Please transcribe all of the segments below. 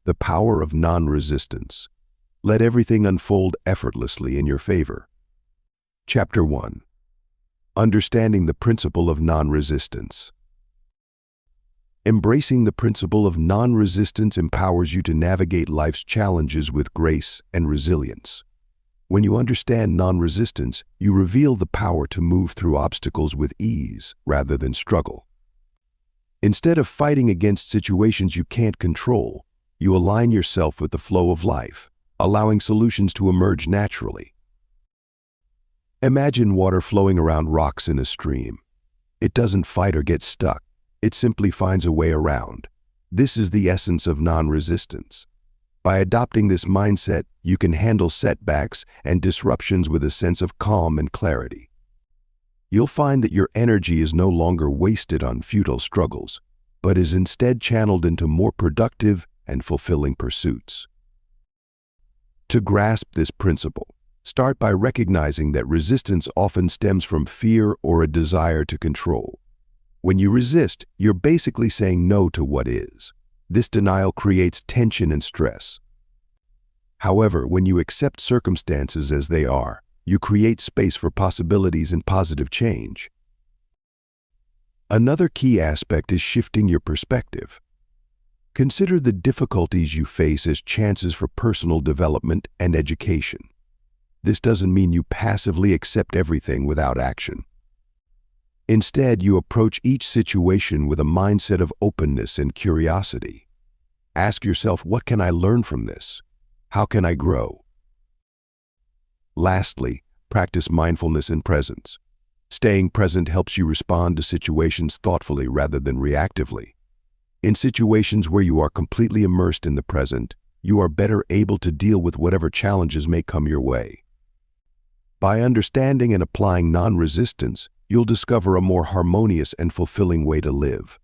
The power of non-resistance. Let everything unfold effortlessly in your favor. Chapter 1. Understanding the principle of non-resistance. Embracing the principle of non-resistance empowers you to navigate life's challenges with grace and resilience. When you understand non-resistance, you reveal the power to move through obstacles with ease rather than struggle. Instead of fighting against situations you can't control, you align yourself with the flow of life, allowing solutions to emerge naturally. Imagine water flowing around rocks in a stream. It doesn't fight or get stuck. It simply finds a way around. This is the essence of non-resistance. By adopting this mindset, you can handle setbacks and disruptions with a sense of calm and clarity. You'll find that your energy is no longer wasted on futile struggles, but is instead channeled into more productive and fulfilling pursuits. To grasp this principle, start by recognizing that resistance often stems from fear or a desire to control. When you resist, you're basically saying no to what is. This denial creates tension and stress. However, when you accept circumstances as they are, you create space for possibilities and positive change. Another key aspect is shifting your perspective. Consider the difficulties you face as chances for personal development and education. This doesn't mean you passively accept everything without action. Instead, you approach each situation with a mindset of openness and curiosity. Ask yourself, what can I learn from this? How can I grow? Lastly, practice mindfulness and presence. Staying present helps you respond to situations thoughtfully rather than reactively. In situations where you are completely immersed in the present, you are better able to deal with whatever challenges may come your way. By understanding and applying non-resistance, you'll discover a more harmonious and fulfilling way to live.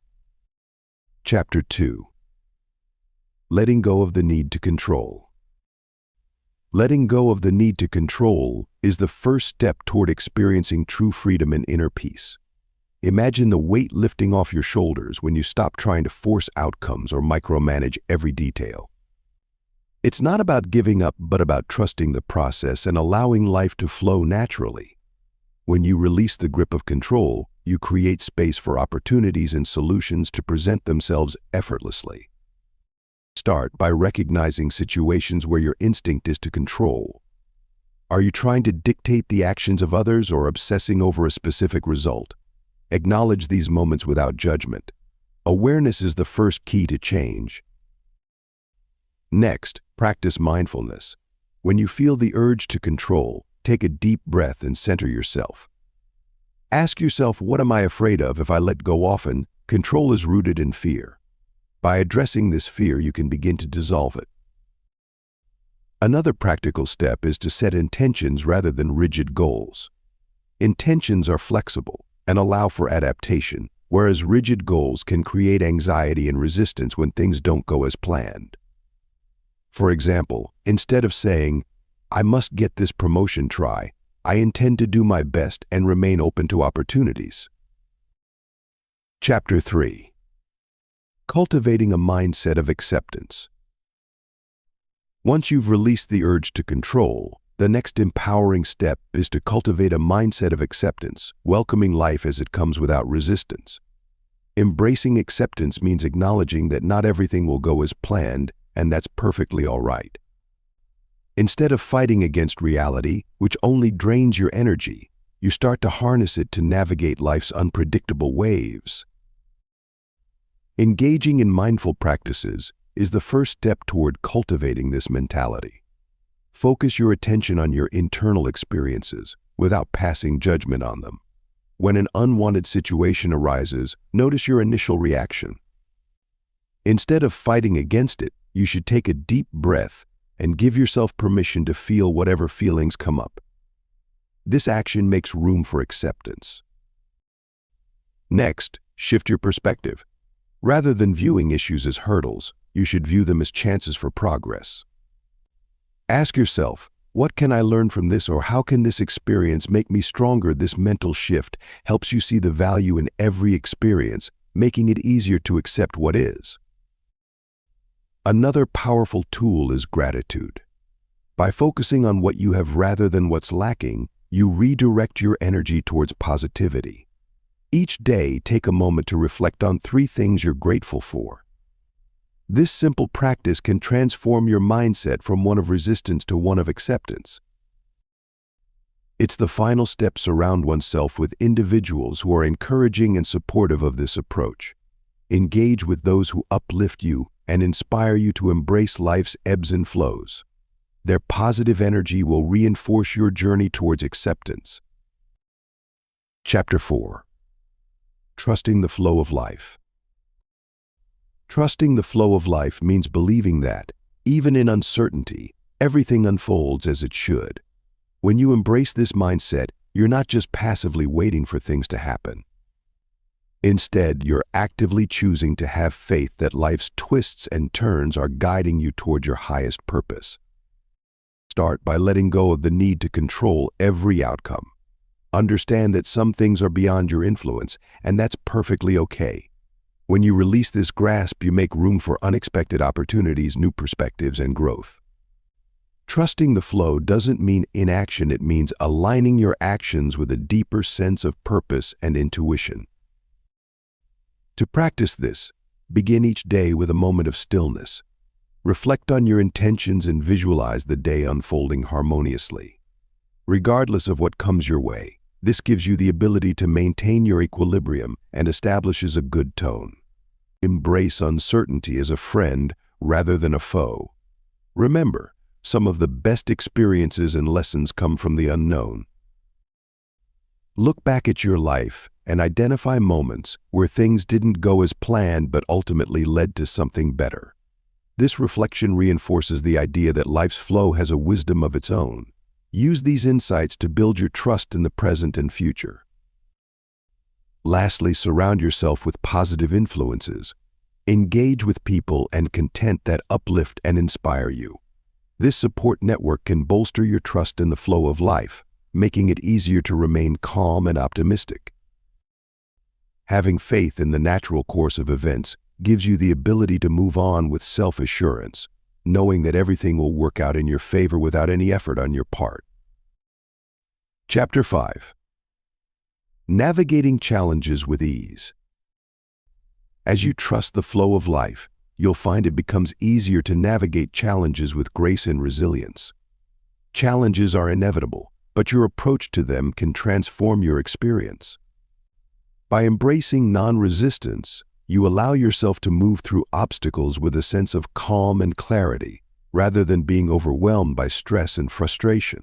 Chapter 2. Letting go of the need to control. Letting go of the need to control is the first step toward experiencing true freedom and inner peace. Imagine the weight lifting off your shoulders when you stop trying to force outcomes or micromanage every detail. It's not about giving up, but about trusting the process and allowing life to flow naturally. When you release the grip of control, you create space for opportunities and solutions to present themselves effortlessly. Start by recognizing situations where your instinct is to control. Are you trying to dictate the actions of others or obsessing over a specific result? Acknowledge these moments without judgment. Awareness is the first key to change. Next, practice mindfulness. When you feel the urge to control, take a deep breath and center yourself. Ask yourself, what am I afraid of? If I let go often, control is rooted in fear. By addressing this fear, you can begin to dissolve it. Another practical step is to set intentions rather than rigid goals. Intentions are flexible and allow for adaptation, whereas rigid goals can create anxiety and resistance when things don't go as planned. For example, instead of saying, I must get this promotion, try, I intend to do my best and remain open to opportunities. Chapter 3. Cultivating a mindset of acceptance. Once you've released the urge to control, the next empowering step is to cultivate a mindset of acceptance, welcoming life as it comes without resistance. Embracing acceptance means acknowledging that not everything will go as planned, and that's perfectly all right. Instead of fighting against reality, which only drains your energy, you start to harness it to navigate life's unpredictable waves. Engaging in mindful practices is the first step toward cultivating this mentality. Focus your attention on your internal experiences without passing judgment on them. When an unwanted situation arises, notice your initial reaction. Instead of fighting against it, you should take a deep breath and give yourself permission to feel whatever feelings come up. This action makes room for acceptance. Next, shift your perspective. Rather than viewing issues as hurdles, you should view them as chances for progress. Ask yourself, what can I learn from this, or how can this experience make me stronger? This mental shift helps you see the value in every experience, making it easier to accept what is. Another powerful tool is gratitude. By focusing on what you have rather than what's lacking, you redirect your energy towards positivity. Each day, take a moment to reflect on 3 things you're grateful for. This simple practice can transform your mindset from one of resistance to one of acceptance. It's the final step: surround oneself with individuals who are encouraging and supportive of this approach. Engage with those who uplift you and inspire you to embrace life's ebbs and flows. Their positive energy will reinforce your journey towards acceptance. Chapter 4. Trusting the flow of life. Trusting the flow of life means believing that, even in uncertainty, everything unfolds as it should. When you embrace this mindset, you're not just passively waiting for things to happen. Instead, you're actively choosing to have faith that life's twists and turns are guiding you toward your highest purpose. Start by letting go of the need to control every outcome. Understand that some things are beyond your influence, and that's perfectly okay. When you release this grasp, you make room for unexpected opportunities, new perspectives, and growth. Trusting the flow doesn't mean inaction, it means aligning your actions with a deeper sense of purpose and intuition. To practice this, begin each day with a moment of stillness. Reflect on your intentions and visualize the day unfolding harmoniously. Regardless of what comes your way, this gives you the ability to maintain your equilibrium and establishes a good tone. Embrace uncertainty as a friend rather than a foe. Remember, some of the best experiences and lessons come from the unknown. Look back at your life and identify moments where things didn't go as planned but ultimately led to something better. This reflection reinforces the idea that life's flow has a wisdom of its own. Use these insights to build your trust in the present and future. Lastly, surround yourself with positive influences. Engage with people and content that uplift and inspire you. This support network can bolster your trust in the flow of life, making it easier to remain calm and optimistic. Having faith in the natural course of events gives you the ability to move on with self-assurance, knowing that everything will work out in your favor without any effort on your part. Chapter 5. Navigating challenges with ease. As you trust the flow of life, you'll find it becomes easier to navigate challenges with grace and resilience. Challenges are inevitable, but your approach to them can transform your experience. By embracing non-resistance, you allow yourself to move through obstacles with a sense of calm and clarity, rather than being overwhelmed by stress and frustration.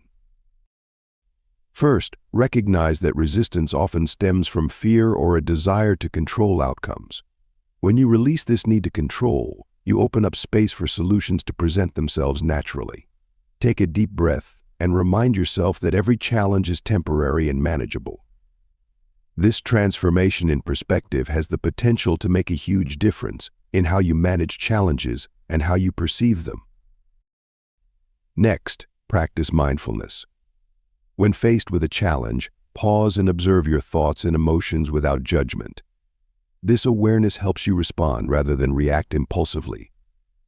First, recognize that resistance often stems from fear or a desire to control outcomes. When you release this need to control, you open up space for solutions to present themselves naturally. Take a deep breath and remind yourself that every challenge is temporary and manageable. This transformation in perspective has the potential to make a huge difference in how you manage challenges and how you perceive them. Next, practice mindfulness. When faced with a challenge, pause and observe your thoughts and emotions without judgment. This awareness helps you respond rather than react impulsively.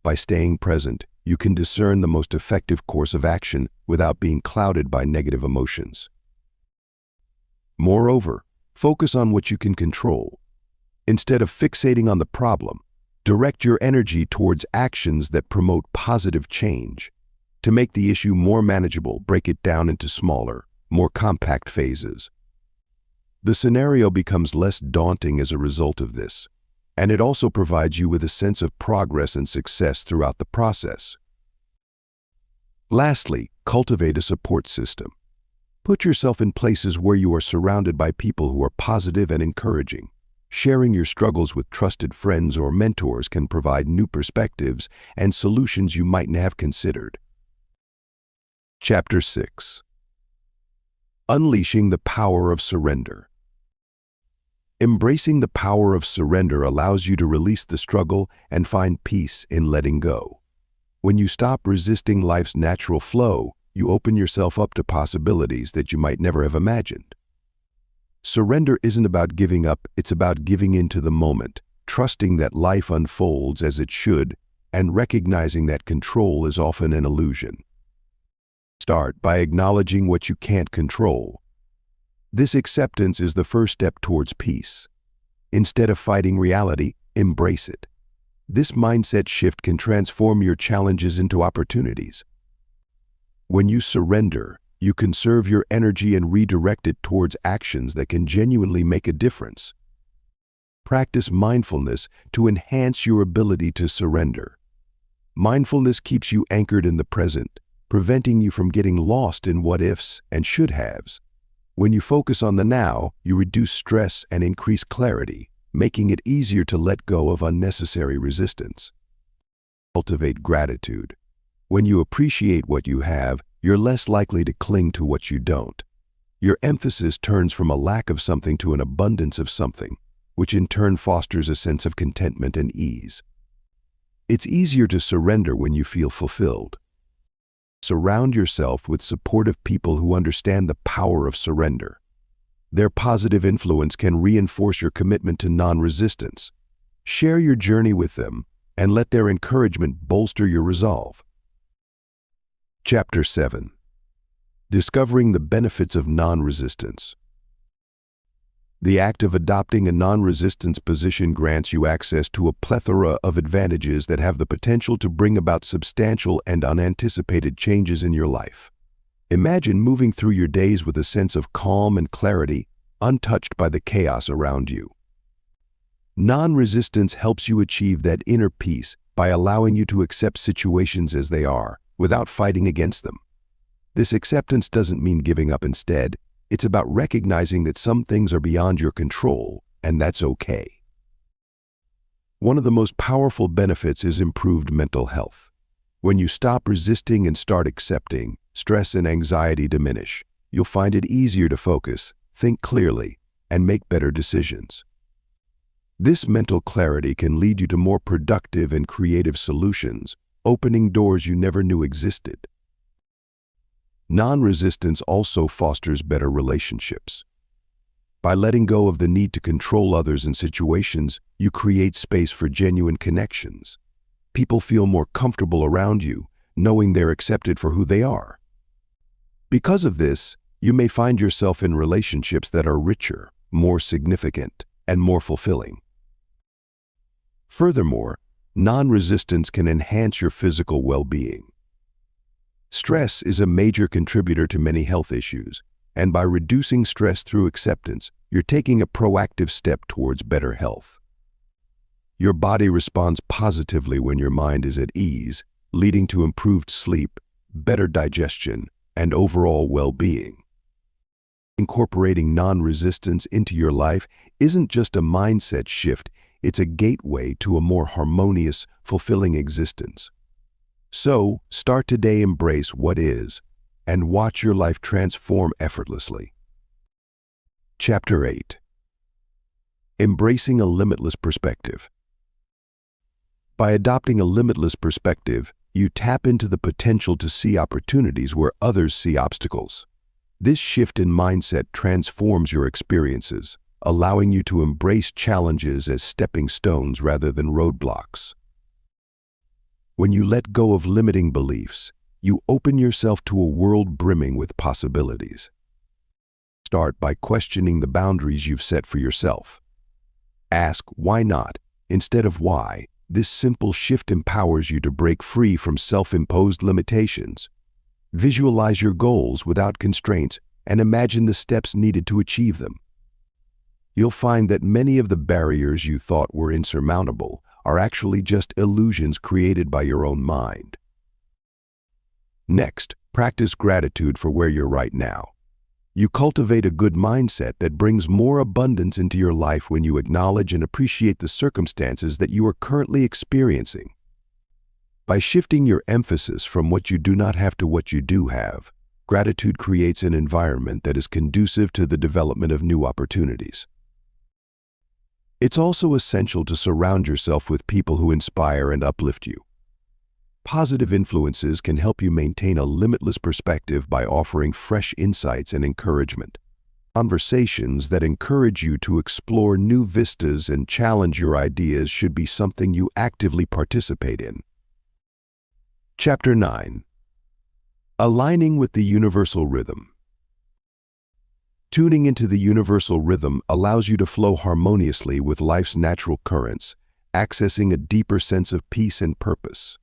By staying present, you can discern the most effective course of action without being clouded by negative emotions. Moreover, focus on what you can control. Instead of fixating on the problem, direct your energy towards actions that promote positive change. To make the issue more manageable, break it down into smaller, more compact phases. The scenario becomes less daunting as a result of this, and it also provides you with a sense of progress and success throughout the process. Lastly, cultivate a support system. Put yourself in places where you are surrounded by people who are positive and encouraging. Sharing your struggles with trusted friends or mentors can provide new perspectives and solutions you mightn't have considered. Chapter 6. Unleashing the power of surrender. Embracing the power of surrender allows you to release the struggle and find peace in letting go. When you stop resisting life's natural flow, you open yourself up to possibilities that you might never have imagined. Surrender isn't about giving up, it's about giving into the moment, trusting that life unfolds as it should, and recognizing that control is often an illusion. Start by acknowledging what you can't control. This acceptance is the first step towards peace. Instead of fighting reality, embrace it. This mindset shift can transform your challenges into opportunities. When you surrender, you conserve your energy and redirect it towards actions that can genuinely make a difference. Practice mindfulness to enhance your ability to surrender. Mindfulness keeps you anchored in the present, preventing you from getting lost in what-ifs and should-haves. When you focus on the now, you reduce stress and increase clarity, making it easier to let go of unnecessary resistance. Cultivate gratitude. When you appreciate what you have, you're less likely to cling to what you don't. Your emphasis turns from a lack of something to an abundance of something, which in turn fosters a sense of contentment and ease. It's easier to surrender when you feel fulfilled. Surround yourself with supportive people who understand the power of surrender. Their positive influence can reinforce your commitment to non-resistance. Share your journey with them and let their encouragement bolster your resolve. Chapter 7. Discovering the benefits of non-resistance. The act of adopting a non-resistance position grants you access to a plethora of advantages that have the potential to bring about substantial and unanticipated changes in your life. Imagine moving through your days with a sense of calm and clarity, untouched by the chaos around you. Non-resistance helps you achieve that inner peace by allowing you to accept situations as they are, without fighting against them. This acceptance doesn't mean giving up instead. It's about recognizing that some things are beyond your control, and that's okay. One of the most powerful benefits is improved mental health. When you stop resisting and start accepting, stress and anxiety diminish. You'll find it easier to focus, think clearly, and make better decisions. This mental clarity can lead you to more productive and creative solutions, opening doors you never knew existed. Non-resistance also fosters better relationships. By letting go of the need to control others and situations, you create space for genuine connections. People feel more comfortable around you, knowing they're accepted for who they are. Because of this, you may find yourself in relationships that are richer, more significant, and more fulfilling. Furthermore, non-resistance can enhance your physical well-being. Stress is a major contributor to many health issues, and by reducing stress through acceptance, you're taking a proactive step towards better health. Your body responds positively when your mind is at ease, leading to improved sleep, better digestion, and overall well-being. Incorporating non-resistance into your life isn't just a mindset shift, it's a gateway to a more harmonious, fulfilling existence. So, start today, embrace what is, and watch your life transform effortlessly. Chapter 8. Embracing a limitless perspective. By adopting a limitless perspective, you tap into the potential to see opportunities where others see obstacles. This shift in mindset transforms your experiences, allowing you to embrace challenges as stepping stones rather than roadblocks. When you let go of limiting beliefs, you open yourself to a world brimming with possibilities. Start by questioning the boundaries you've set for yourself. Ask why not instead of why. This simple shift empowers you to break free from self-imposed limitations. Visualize your goals without constraints and imagine the steps needed to achieve them. You'll find that many of the barriers you thought were insurmountable are actually just illusions created by your own mind. Next, practice gratitude for where you're right now. You cultivate a good mindset that brings more abundance into your life when you acknowledge and appreciate the circumstances that you are currently experiencing. By shifting your emphasis from what you do not have to what you do have, gratitude creates an environment that is conducive to the development of new opportunities. It's also essential to surround yourself with people who inspire and uplift you. Positive influences can help you maintain a limitless perspective by offering fresh insights and encouragement. Conversations that encourage you to explore new vistas and challenge your ideas should be something you actively participate in. Chapter 9. Aligning with the universal rhythm. Tuning into the universal rhythm allows you to flow harmoniously with life's natural currents, accessing a deeper sense of peace and purpose.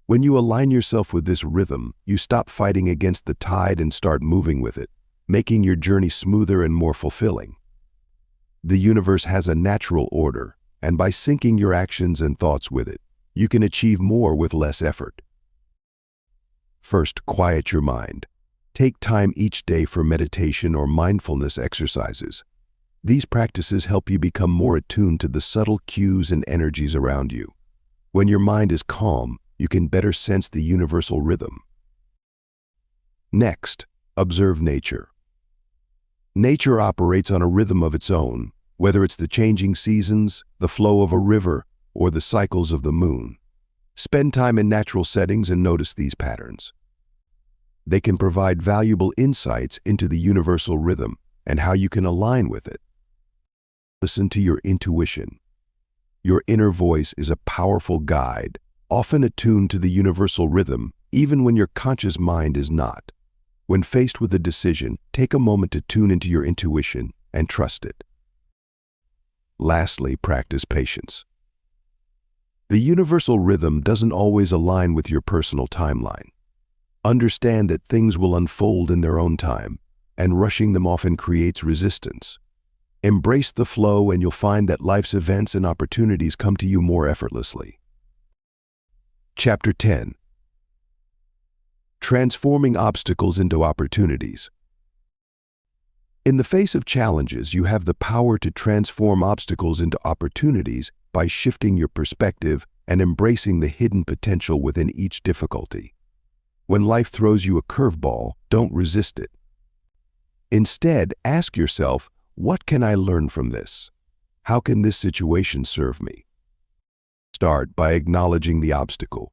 When you align yourself with this rhythm, you stop fighting against the tide and start moving with it, making your journey smoother and more fulfilling. The universe has a natural order, and by syncing your actions and thoughts with it, you can achieve more with less effort. First, quiet your mind. Take time each day for meditation or mindfulness exercises. These practices help you become more attuned to the subtle cues and energies around you. When your mind is calm, you can better sense the universal rhythm. Next, observe nature. Nature operates on a rhythm of its own, whether it's the changing seasons, the flow of a river, or the cycles of the moon. Spend time in natural settings and notice these patterns. They can provide valuable insights into the universal rhythm and how you can align with it. Listen to your intuition. Your inner voice is a powerful guide, often attuned to the universal rhythm, even when your conscious mind is not. When faced with a decision, take a moment to tune into your intuition and trust it. Lastly, practice patience. The universal rhythm doesn't always align with your personal timeline. Understand that things will unfold in their own time, and rushing them often creates resistance. Embrace the flow and you'll find that life's events and opportunities come to you more effortlessly. Chapter 10. Transforming obstacles into opportunities. In the face of challenges, you have the power to transform obstacles into opportunities by shifting your perspective and embracing the hidden potential within each difficulty. When life throws you a curveball, don't resist it. Instead, ask yourself, what can I learn from this? How can this situation serve me? Start by acknowledging the obstacle.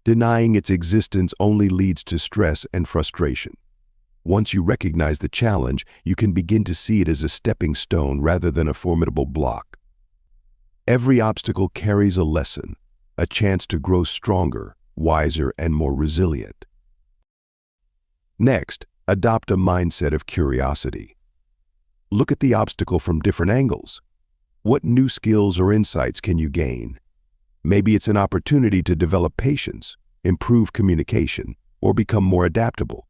Denying its existence only leads to stress and frustration. Once you recognize the challenge, you can begin to see it as a stepping stone rather than a formidable block. Every obstacle carries a lesson, a chance to grow stronger, wiser, and more resilient. Next, adopt a mindset of curiosity. Look at the obstacle from different angles. What new skills or insights can you gain? Maybe it's an opportunity to develop patience, improve communication, or become more adaptable.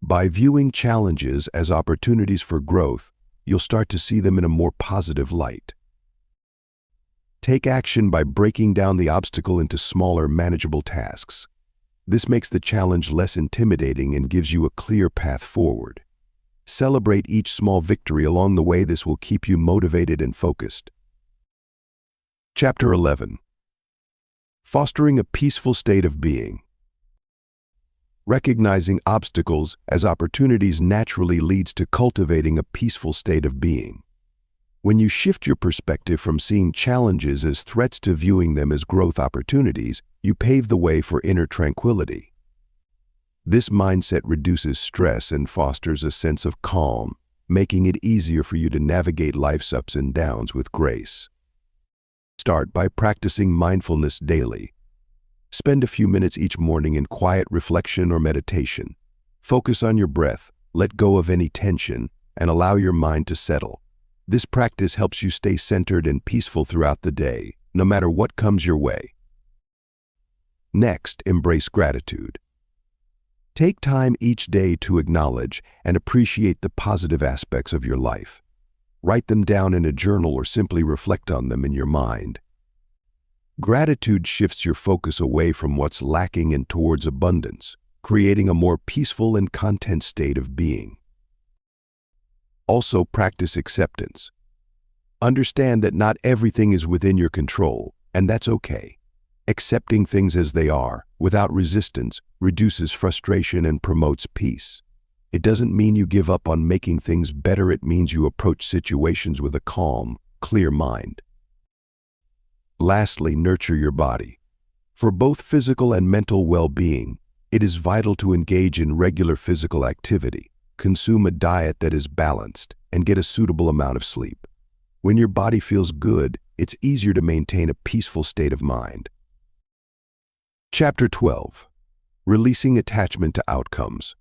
By viewing challenges as opportunities for growth, you'll start to see them in a more positive light. Take action by breaking down the obstacle into smaller, manageable tasks. This makes the challenge less intimidating and gives you a clear path forward. Celebrate each small victory along the way. This will keep you motivated and focused. Chapter 11. Fostering a peaceful state of being. Recognizing obstacles as opportunities naturally leads to cultivating a peaceful state of being. When you shift your perspective from seeing challenges as threats to viewing them as growth opportunities, you pave the way for inner tranquility. This mindset reduces stress and fosters a sense of calm, making it easier for you to navigate life's ups and downs with grace. Start by practicing mindfulness daily. Spend a few minutes each morning in quiet reflection or meditation. Focus on your breath, let go of any tension, and allow your mind to settle. This practice helps you stay centered and peaceful throughout the day, no matter what comes your way. Next, embrace gratitude. Take time each day to acknowledge and appreciate the positive aspects of your life. Write them down in a journal or simply reflect on them in your mind. Gratitude shifts your focus away from what's lacking and towards abundance, creating a more peaceful and content state of being. Also, practice acceptance. Understand that not everything is within your control, and that's okay. Accepting things as they are, without resistance, reduces frustration and promotes peace. It doesn't mean you give up on making things better. It means you approach situations with a calm, clear mind. Lastly, nurture your body. For both physical and mental well-being, it is vital to engage in regular physical activity, consume a diet that is balanced, and get a suitable amount of sleep. When your body feels good, it's easier to maintain a peaceful state of mind. Chapter 12. Releasing attachment to outcomes.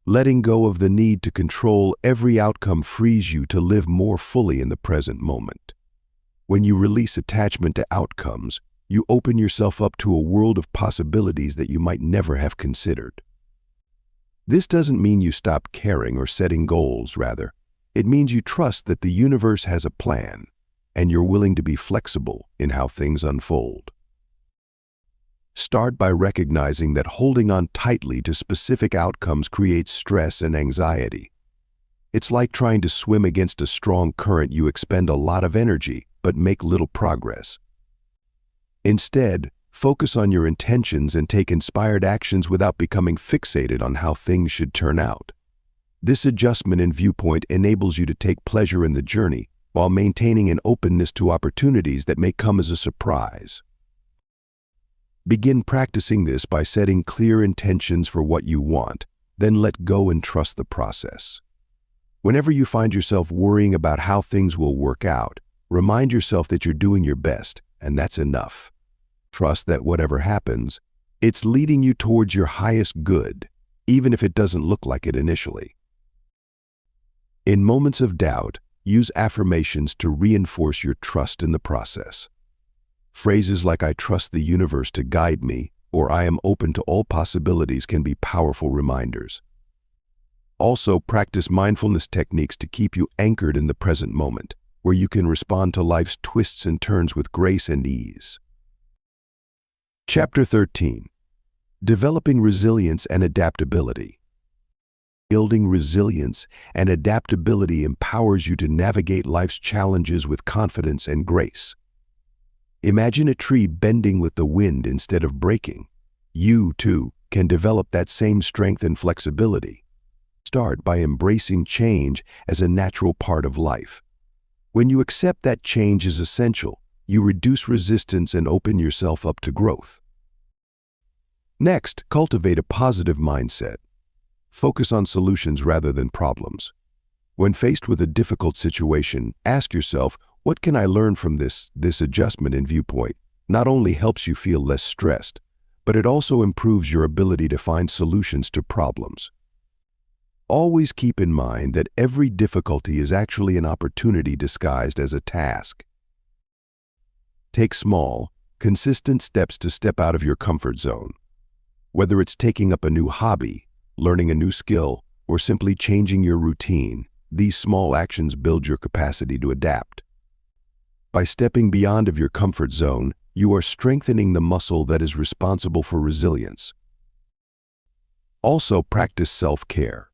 Letting go of the need to control every outcome frees you to live more fully in the present moment. When you release attachment to outcomes, you open yourself up to a world of possibilities that you might never have considered. This doesn't mean you stop caring or setting goals, rather. It means you trust that the universe has a plan, and you're willing to be flexible in how things unfold. Start by recognizing that holding on tightly to specific outcomes creates stress and anxiety. It's like trying to swim against a strong current. You expend a lot of energy, but make little progress. Instead, focus on your intentions and take inspired actions without becoming fixated on how things should turn out. This adjustment in viewpoint enables you to take pleasure in the journey while maintaining an openness to opportunities that may come as a surprise. Begin practicing this by setting clear intentions for what you want, then let go and trust the process. Whenever you find yourself worrying about how things will work out, remind yourself that you're doing your best, and that's enough. Trust that whatever happens, it's leading you towards your highest good, even if it doesn't look like it initially. In moments of doubt, use affirmations to reinforce your trust in the process. Phrases like "I trust the universe to guide me" or "I am open to all possibilities" can be powerful reminders. Also, practice mindfulness techniques to keep you anchored in the present moment, where you can respond to life's twists and turns with grace and ease. Chapter 13. Developing resilience and adaptability. Building resilience and adaptability empowers you to navigate life's challenges with confidence and grace. Imagine a tree bending with the wind instead of breaking. You, too, can develop that same strength and flexibility. Start by embracing change as a natural part of life. When you accept that change is essential, you reduce resistance and open yourself up to growth. Next, cultivate a positive mindset. Focus on solutions rather than problems. When faced with a difficult situation, ask yourself, what can I learn from this? This adjustment in viewpoint not only helps you feel less stressed, but it also improves your ability to find solutions to problems. Always keep in mind that every difficulty is actually an opportunity disguised as a task. Take small, consistent steps to step out of your comfort zone. Whether it's taking up a new hobby, learning a new skill, or simply changing your routine, these small actions build your capacity to adapt. By stepping beyond of your comfort zone, you are strengthening the muscle that is responsible for resilience. Also, practice self-care.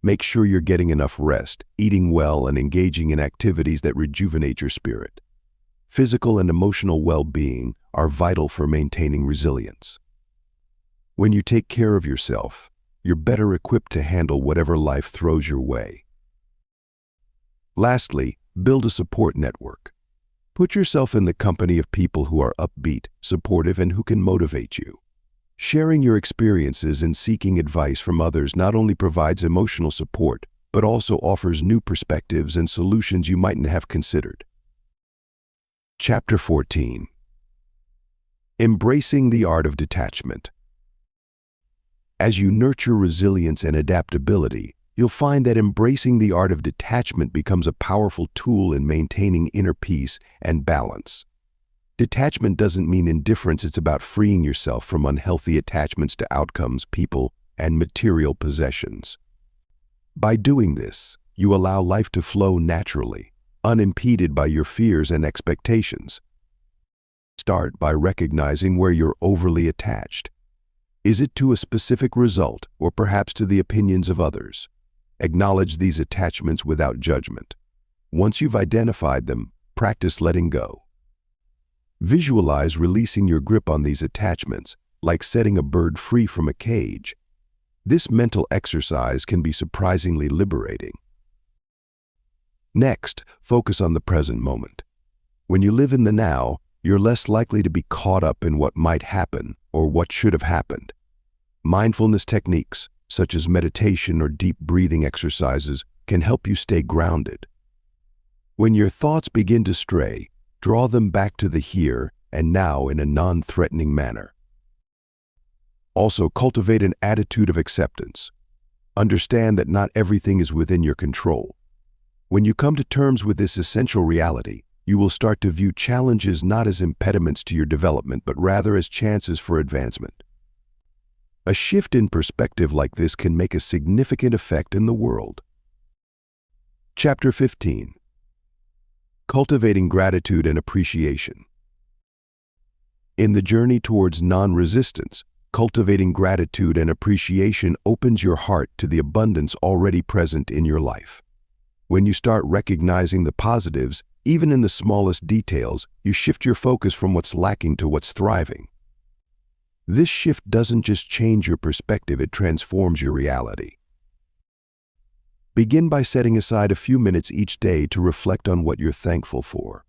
Make sure you're getting enough rest, eating well, and engaging in activities that rejuvenate your spirit. Physical and emotional well-being are vital for maintaining resilience. When you take care of yourself, you're better equipped to handle whatever life throws your way. Lastly, build a support network. Put yourself in the company of people who are upbeat, supportive, and who can motivate you. Sharing your experiences and seeking advice from others not only provides emotional support, but also offers new perspectives and solutions you mightn't have considered. Chapter 14. Embracing the art of detachment. As you nurture resilience and adaptability, you'll find that embracing the art of detachment becomes a powerful tool in maintaining inner peace and balance. Detachment doesn't mean indifference. It's about freeing yourself from unhealthy attachments to outcomes, people, and material possessions. By doing this, you allow life to flow naturally, unimpeded by your fears and expectations. Start by recognizing where you're overly attached. Is it to a specific result, or perhaps to the opinions of others? Acknowledge these attachments without judgment. Once you've identified them, practice letting go. Visualize releasing your grip on these attachments, like setting a bird free from a cage. This mental exercise can be surprisingly liberating. Next, focus on the present moment. When you live in the now, you're less likely to be caught up in what might happen or what should have happened. Mindfulness techniques, such as meditation or deep breathing exercises, can help you stay grounded. When your thoughts begin to stray, draw them back to the here and now in a non-threatening manner. Also, cultivate an attitude of acceptance. Understand that not everything is within your control. When you come to terms with this essential reality, you will start to view challenges not as impediments to your development, but rather as chances for advancement. A shift in perspective like this can make a significant effect in the world. Chapter 15. Cultivating gratitude and appreciation. In the journey towards non-resistance, cultivating gratitude and appreciation opens your heart to the abundance already present in your life. When you start recognizing the positives, even in the smallest details, you shift your focus from what's lacking to what's thriving. This shift doesn't just change your perspective, it transforms your reality. Begin by setting aside a few minutes each day to reflect on what you're thankful for.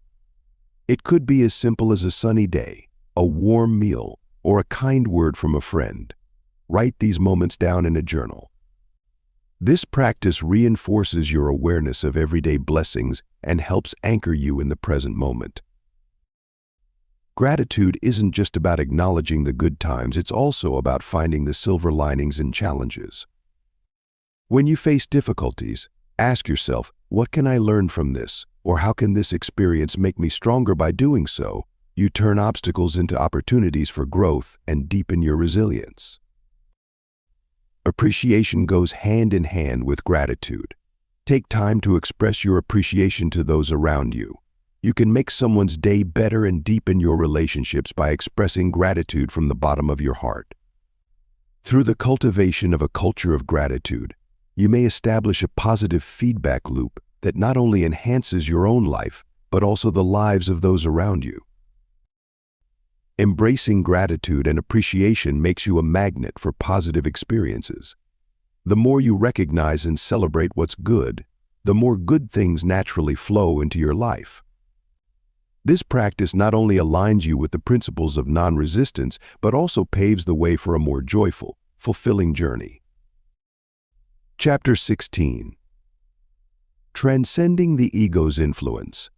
It could be as simple as a sunny day, a warm meal, or a kind word from a friend. Write these moments down in a journal. This practice reinforces your awareness of everyday blessings and helps anchor you in the present moment. Gratitude isn't just about acknowledging the good times, it's also about finding the silver linings in challenges. When you face difficulties, ask yourself, what can I learn from this? Or how can this experience make me stronger? By doing so, you turn obstacles into opportunities for growth and deepen your resilience. Appreciation goes hand in hand with gratitude. Take time to express your appreciation to those around you. You can make someone's day better and deepen your relationships by expressing gratitude from the bottom of your heart. Through the cultivation of a culture of gratitude, you may establish a positive feedback loop that not only enhances your own life, but also the lives of those around you. Embracing gratitude and appreciation makes you a magnet for positive experiences. The more you recognize and celebrate what's good, the more good things naturally flow into your life. This practice not only aligns you with the principles of non-resistance, but also paves the way for a more joyful, fulfilling journey. Chapter 16. Transcending the ego's influence.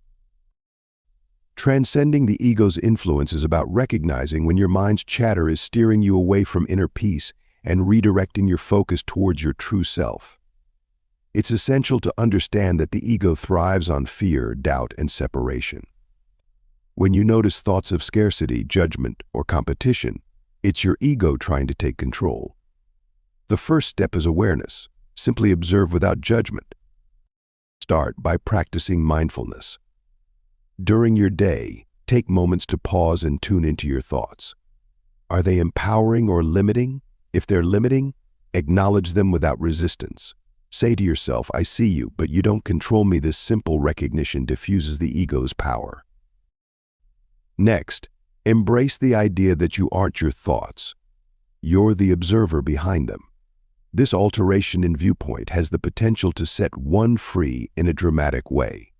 Transcending the ego's influence is about recognizing when your mind's chatter is steering you away from inner peace and redirecting your focus towards your true self. It's essential to understand that the ego thrives on fear, doubt, and separation. When you notice thoughts of scarcity, judgment, or competition, it's your ego trying to take control. The first step is awareness. Simply observe without judgment. Start by practicing mindfulness. During your day, take moments to pause and tune into your thoughts. Are they empowering or limiting? If they're limiting, acknowledge them without resistance. Say to yourself, I see you, but you don't control me. This simple recognition diffuses the ego's power. Next, embrace the idea that you aren't your thoughts. You're the observer behind them. This alteration in viewpoint has the potential to set one free in a dramatic way.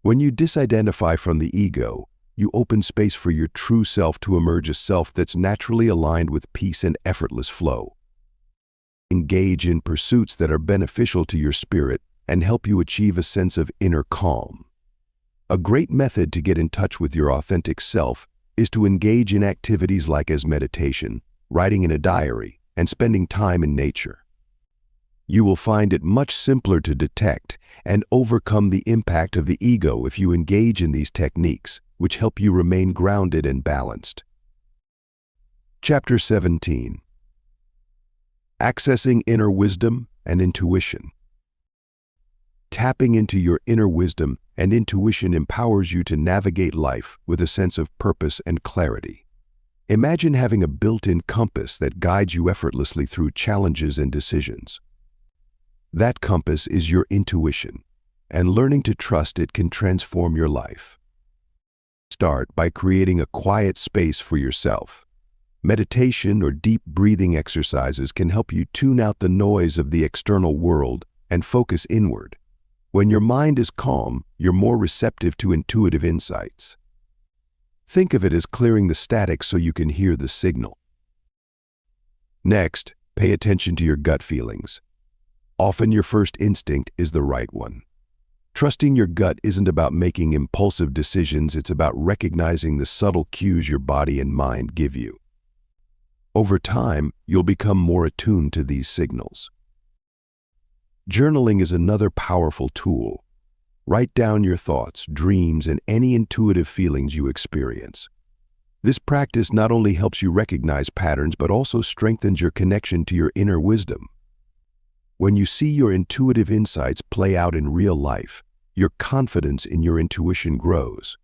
When you disidentify from the ego, you open space for your true self to emerge, a self that's naturally aligned with peace and effortless flow. Engage in pursuits that are beneficial to your spirit and help you achieve a sense of inner calm. A great method to get in touch with your authentic self is to engage in activities like meditation, writing in a diary, and spending time in nature. You will find it much simpler to detect and overcome the impact of the ego if you engage in these techniques, which help you remain grounded and balanced. Chapter 17. Accessing inner wisdom and intuition. Tapping into your inner wisdom and intuition empowers you to navigate life with a sense of purpose and clarity. Imagine having a built-in compass that guides you effortlessly through challenges and decisions. That compass is your intuition, and learning to trust it can transform your life. Start by creating a quiet space for yourself. Meditation or deep breathing exercises can help you tune out the noise of the external world and focus inward. When your mind is calm, you're more receptive to intuitive insights. Think of it as clearing the static so you can hear the signal. Next, pay attention to your gut feelings. Often your first instinct is the right one. Trusting your gut isn't about making impulsive decisions, it's about recognizing the subtle cues your body and mind give you. Over time, you'll become more attuned to these signals. Journaling is another powerful tool. Write down your thoughts, dreams, and any intuitive feelings you experience. This practice not only helps you recognize patterns, but also strengthens your connection to your inner wisdom. When you see your intuitive insights play out in real life, your confidence in your intuition grows.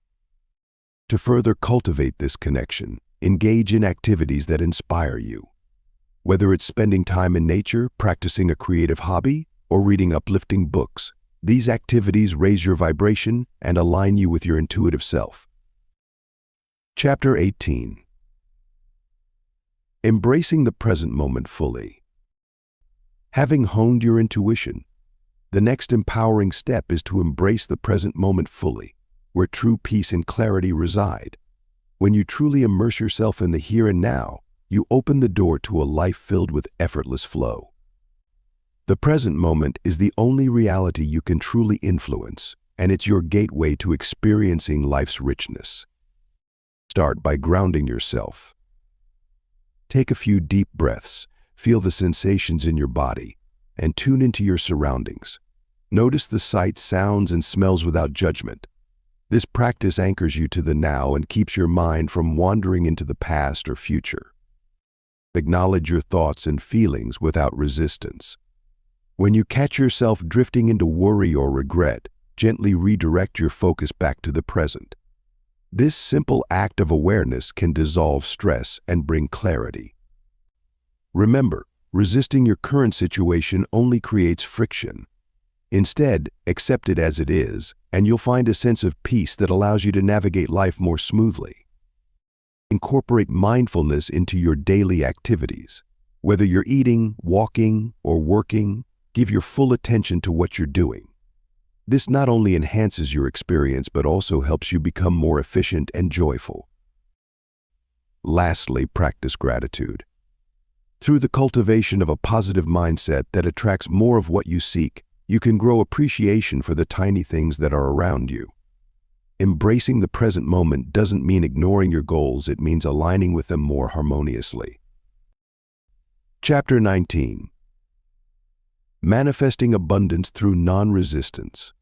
To further cultivate this connection, engage in activities that inspire you. Whether it's spending time in nature, practicing a creative hobby, or reading uplifting books, these activities raise your vibration and align you with your intuitive self. Chapter 18. Embracing the present moment fully. Having honed your intuition, the next empowering step is to embrace the present moment fully, where true peace and clarity reside. When you truly immerse yourself in the here and now, you open the door to a life filled with effortless flow. The present moment is the only reality you can truly influence, and it's your gateway to experiencing life's richness. Start by grounding yourself. Take a few deep breaths, feel the sensations in your body, and tune into your surroundings. Notice the sights, sounds, and smells without judgment. This practice anchors you to the now and keeps your mind from wandering into the past or future. Acknowledge your thoughts and feelings without resistance. When you catch yourself drifting into worry or regret, gently redirect your focus back to the present. This simple act of awareness can dissolve stress and bring clarity. Remember, resisting your current situation only creates friction. Instead, accept it as it is, and you'll find a sense of peace that allows you to navigate life more smoothly. Incorporate mindfulness into your daily activities. Whether you're eating, walking, or working, give your full attention to what you're doing. This not only enhances your experience, but also helps you become more efficient and joyful. Lastly, practice gratitude. Through the cultivation of a positive mindset that attracts more of what you seek, you can grow appreciation for the tiny things that are around you. Embracing the present moment doesn't mean ignoring your goals, it means aligning with them more harmoniously. Chapter 19. Manifesting abundance through non-resistance.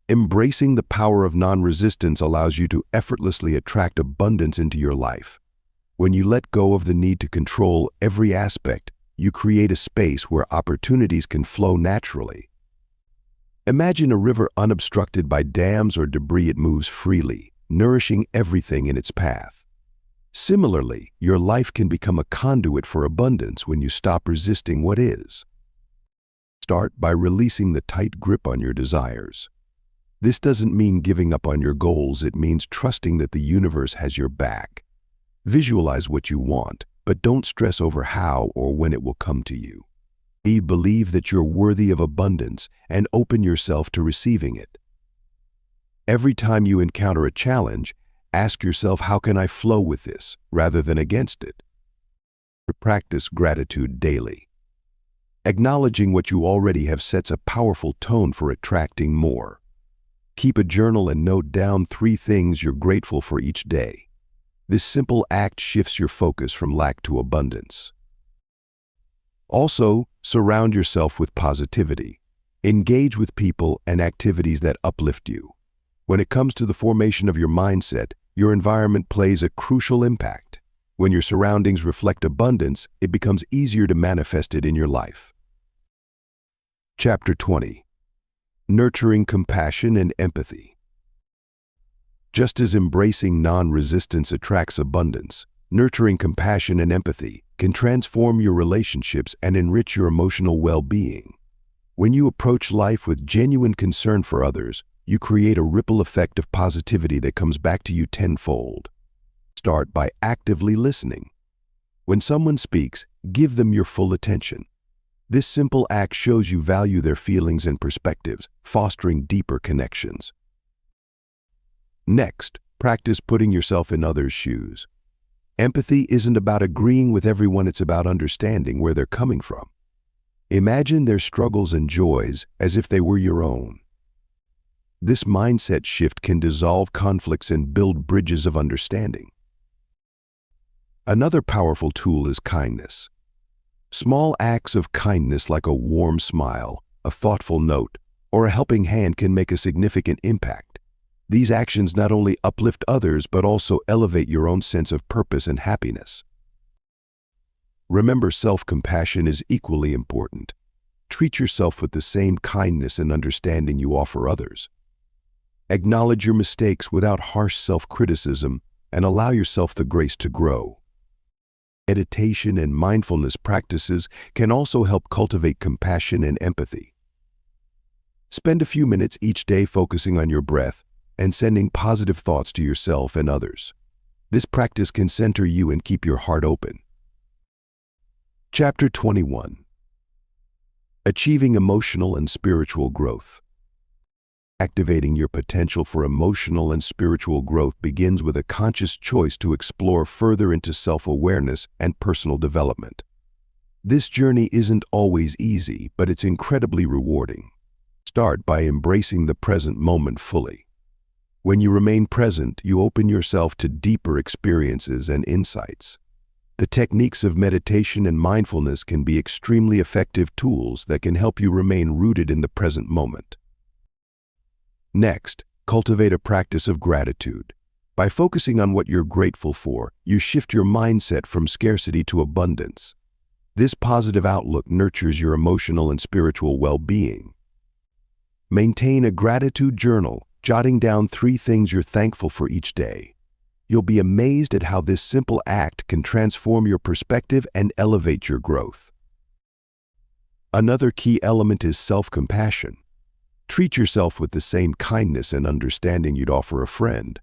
Embracing the power of non-resistance allows you to effortlessly attract abundance into your life. When you let go of the need to control every aspect, you create a space where opportunities can flow naturally. Imagine a river unobstructed by dams or debris. It moves freely, nourishing everything in its path. Similarly, your life can become a conduit for abundance when you stop resisting what is. Start by releasing the tight grip on your desires. This doesn't mean giving up on your goals, it means trusting that the universe has your back. Visualize what you want, but don't stress over how or when it will come to you. Believe that you're worthy of abundance and open yourself to receiving it. Every time you encounter a challenge, ask yourself, how can I flow with this, rather than against it? Practice gratitude daily. Acknowledging what you already have sets a powerful tone for attracting more. Keep a journal and note down 3 things you're grateful for each day. This simple act shifts your focus from lack to abundance. Also, surround yourself with positivity. Engage with people and activities that uplift you. When it comes to the formation of your mindset, your environment plays a crucial impact. When your surroundings reflect abundance, it becomes easier to manifest it in your life. Chapter 20. Nurturing compassion and empathy. Just as embracing non-resistance attracts abundance, nurturing compassion and empathy can transform your relationships and enrich your emotional well-being. When you approach life with genuine concern for others, you create a ripple effect of positivity that comes back to you tenfold. Start by actively listening. When someone speaks, give them your full attention. This simple act shows you value their feelings and perspectives, fostering deeper connections. Next, practice putting yourself in others' shoes. Empathy isn't about agreeing with everyone, it's about understanding where they're coming from. Imagine their struggles and joys as if they were your own. This mindset shift can dissolve conflicts and build bridges of understanding. Another powerful tool is kindness. Small acts of kindness like a warm smile, a thoughtful note, or a helping hand can make a significant impact. These actions not only uplift others but also elevate your own sense of purpose and happiness. Remember, self-compassion is equally important. Treat yourself with the same kindness and understanding you offer others. Acknowledge your mistakes without harsh self-criticism and allow yourself the grace to grow. Meditation and mindfulness practices can also help cultivate compassion and empathy. Spend a few minutes each day focusing on your breath and sending positive thoughts to yourself and others. This practice can center you and keep your heart open. Chapter 21. Achieving emotional and spiritual growth. Activating your potential for emotional and spiritual growth begins with a conscious choice to explore further into self-awareness and personal development. This journey isn't always easy, but it's incredibly rewarding. Start by embracing the present moment fully. When you remain present, you open yourself to deeper experiences and insights. The techniques of meditation and mindfulness can be extremely effective tools that can help you remain rooted in the present moment. Next, cultivate a practice of gratitude. By focusing on what you're grateful for, you shift your mindset from scarcity to abundance. This positive outlook nurtures your emotional and spiritual well-being. Maintain a gratitude journal, jotting down 3 things you're thankful for each day. You'll be amazed at how this simple act can transform your perspective and elevate your growth. Another key element is self-compassion. Treat yourself with the same kindness and understanding you'd offer a friend.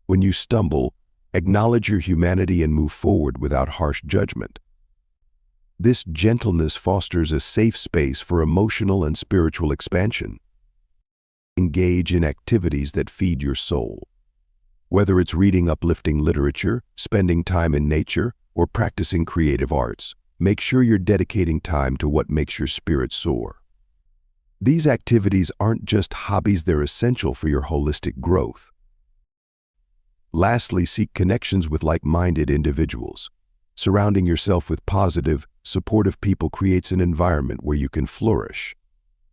When you stumble, acknowledge your humanity and move forward without harsh judgment. This gentleness fosters a safe space for emotional and spiritual expansion. Engage in activities that feed your soul. Whether it's reading uplifting literature, spending time in nature, or practicing creative arts, make sure you're dedicating time to what makes your spirit soar. These activities aren't just hobbies, they're essential for your holistic growth. Lastly, seek connections with like-minded individuals. Surrounding yourself with positive, supportive people creates an environment where you can flourish.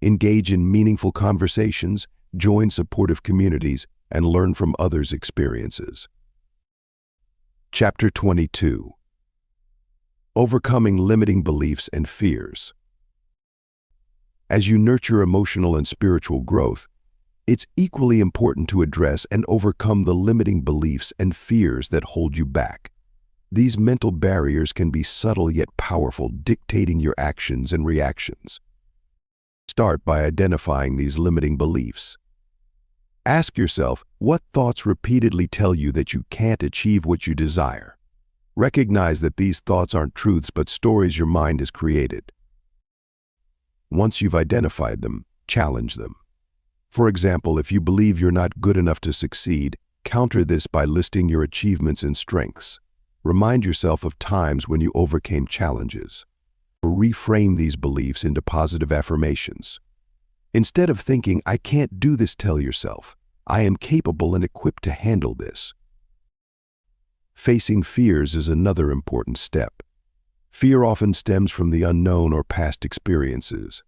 Engage in meaningful conversations, join supportive communities, and learn from others' experiences. Chapter 22. Overcoming limiting beliefs and fears. As you nurture emotional and spiritual growth, it's equally important to address and overcome the limiting beliefs and fears that hold you back. These mental barriers can be subtle yet powerful, dictating your actions and reactions. Start by identifying these limiting beliefs. Ask yourself, what thoughts repeatedly tell you that you can't achieve what you desire? Recognize that these thoughts aren't truths but stories your mind has created. Once you've identified them, challenge them. For example, if you believe you're not good enough to succeed, counter this by listing your achievements and strengths. Remind yourself of times when you overcame challenges. Reframe these beliefs into positive affirmations. Instead of thinking, "I can't do this," tell yourself, "I am capable and equipped to handle this." Facing fears is another important step. Fear often stems from the unknown or past experiences.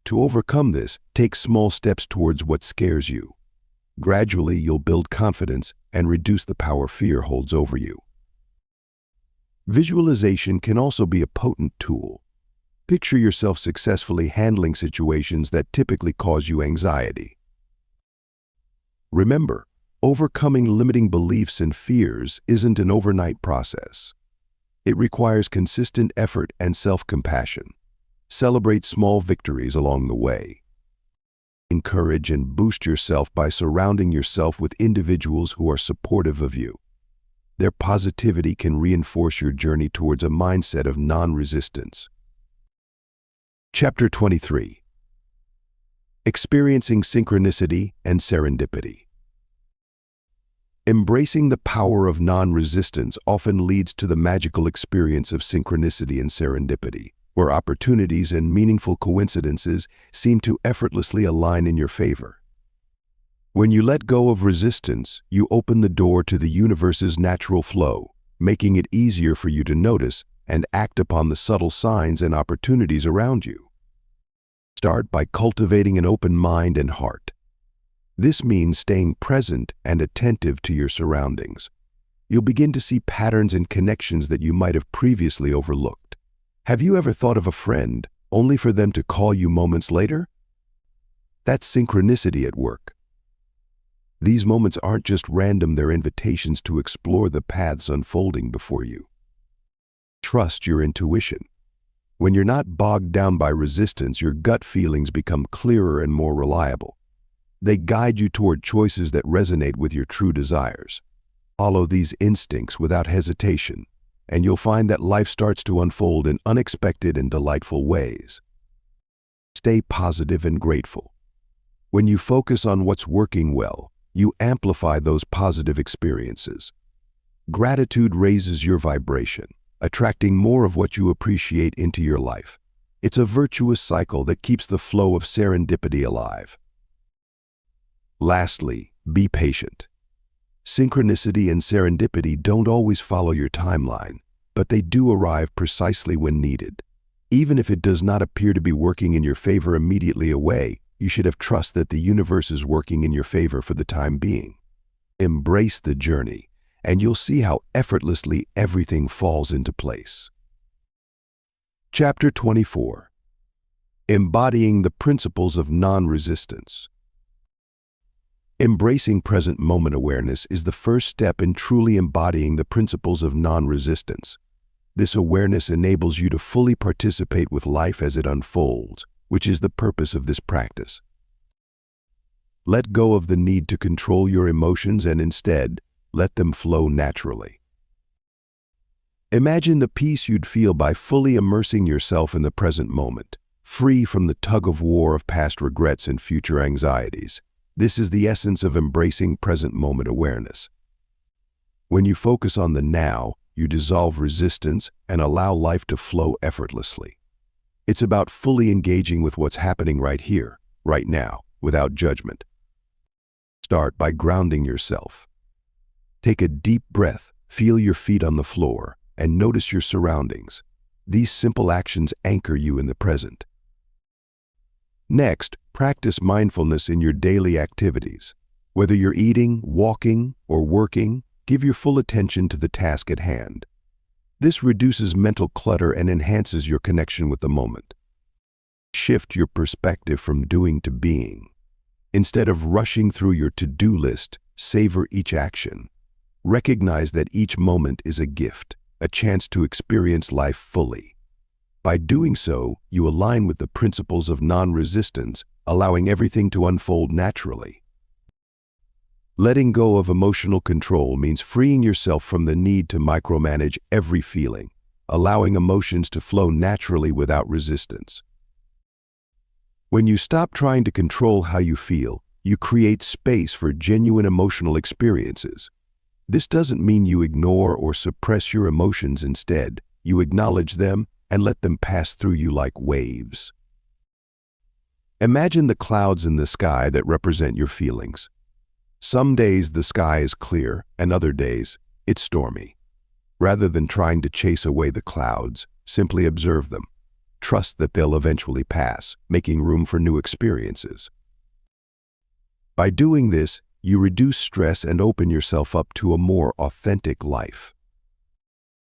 To overcome this, take small steps towards what scares you. Gradually, you'll build confidence and reduce the power fear holds over you. Visualization can also be a potent tool. Picture yourself successfully handling situations that typically cause you anxiety. Remember, overcoming limiting beliefs and fears isn't an overnight process. It requires consistent effort and self-compassion. Celebrate small victories along the way. Encourage and boost yourself by surrounding yourself with individuals who are supportive of you. Their positivity can reinforce your journey towards a mindset of non-resistance. Chapter 23. Experiencing synchronicity and serendipity. Embracing the power of non-resistance often leads to the magical experience of synchronicity and serendipity, where opportunities and meaningful coincidences seem to effortlessly align in your favor. When you let go of resistance, you open the door to the universe's natural flow, making it easier for you to notice and act upon the subtle signs and opportunities around you. Start by cultivating an open mind and heart. This means staying present and attentive to your surroundings. You'll begin to see patterns and connections that you might have previously overlooked. Have you ever thought of a friend only for them to call you moments later? That's synchronicity at work. These moments aren't just random, they're invitations to explore the paths unfolding before you. Trust your intuition. When you're not bogged down by resistance, your gut feelings become clearer and more reliable. They guide you toward choices that resonate with your true desires. Follow these instincts without hesitation, and you'll find that life starts to unfold in unexpected and delightful ways. Stay positive and grateful. When you focus on what's working well, you amplify those positive experiences. Gratitude raises your vibration, attracting more of what you appreciate into your life. It's a virtuous cycle that keeps the flow of serendipity alive. Lastly, be patient. Synchronicity and serendipity don't always follow your timeline, but they do arrive precisely when needed. Even if it does not appear to be working in your favor immediately away, you should have trust that the universe is working in your favor for the time being. Embrace the journey, and you'll see how effortlessly everything falls into place. Chapter 24. Embodying the Principles of Non-Resistance. Embracing present moment awareness is the first step in truly embodying the principles of non-resistance. This awareness enables you to fully participate with life as it unfolds, which is the purpose of this practice. Let go of the need to control your emotions and instead, let them flow naturally. Imagine the peace you'd feel by fully immersing yourself in the present moment, free from the tug-of-war of past regrets and future anxieties. This is the essence of embracing present moment awareness. When you focus on the now, you dissolve resistance and allow life to flow effortlessly. It's about fully engaging with what's happening right here, right now, without judgment. Start by grounding yourself. Take a deep breath, feel your feet on the floor, and notice your surroundings. These simple actions anchor you in the present. Next, practice mindfulness in your daily activities. Whether you're eating, walking, or working, give your full attention to the task at hand. This reduces mental clutter and enhances your connection with the moment. Shift your perspective from doing to being. Instead of rushing through your to-do list, savor each action. Recognize that each moment is a gift, a chance to experience life fully. By doing so, you align with the principles of non-resistance, allowing everything to unfold naturally. Letting go of emotional control means freeing yourself from the need to micromanage every feeling, allowing emotions to flow naturally without resistance. When you stop trying to control how you feel, you create space for genuine emotional experiences. This doesn't mean you ignore or suppress your emotions. Instead, you acknowledge them and let them pass through you like waves. Imagine the clouds in the sky that represent your feelings. Some days the sky is clear, and other days it's stormy. Rather than trying to chase away the clouds, simply observe them. Trust that they'll eventually pass, making room for new experiences. By doing this, you reduce stress and open yourself up to a more authentic life.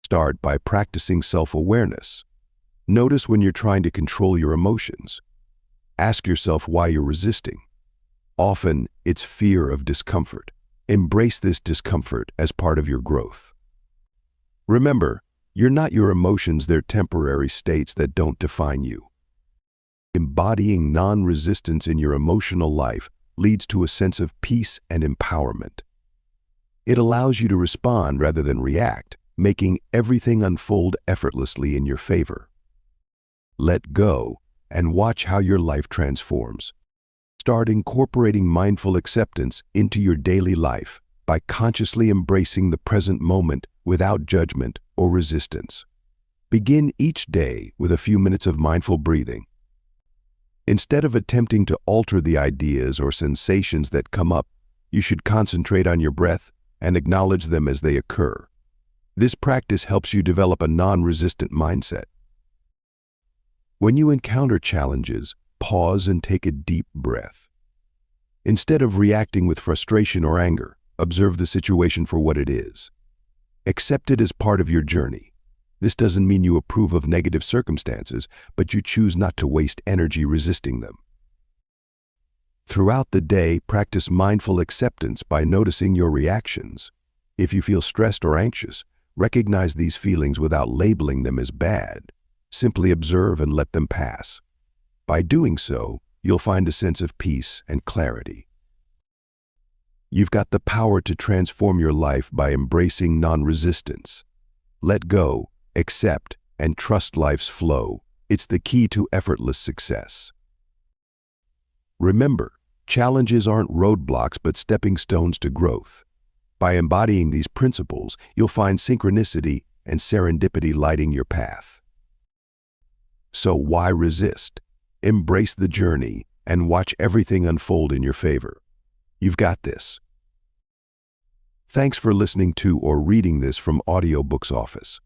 Start by practicing self-awareness. Notice when you're trying to control your emotions. Ask yourself why you're resisting. Often, it's fear of discomfort. Embrace this discomfort as part of your growth. Remember, you're not your emotions, they're temporary states that don't define you. Embodying non-resistance in your emotional life leads to a sense of peace and empowerment. It allows you to respond rather than react, making everything unfold effortlessly in your favor. Let go and watch how your life transforms. Start incorporating mindful acceptance into your daily life by consciously embracing the present moment without judgment or resistance. Begin each day with a few minutes of mindful breathing. Instead of attempting to alter the ideas or sensations that come up, You should concentrate on your breath and acknowledge them as they occur. This practice helps you develop a non-resistant mindset. When you encounter challenges, pause and take a deep breath. Instead of reacting with frustration or anger, observe the situation for what it is. Accept it as part of your journey. This doesn't mean you approve of negative circumstances, but you choose not to waste energy resisting them. Throughout the day, practice mindful acceptance by noticing your reactions. If you feel stressed or anxious, recognize these feelings without labeling them as bad. Simply observe and let them pass. By doing so, you'll find a sense of peace and clarity. You've got the power to transform your life by embracing non-resistance. Let go, accept, and trust life's flow. It's the key to effortless success. Remember, challenges aren't roadblocks but stepping stones to growth. By embodying these principles, you'll find synchronicity and serendipity lighting your path. So why resist? Embrace the journey and watch everything unfold in your favor. You've got this. Thanks for listening to or reading this from Audiobooks Office.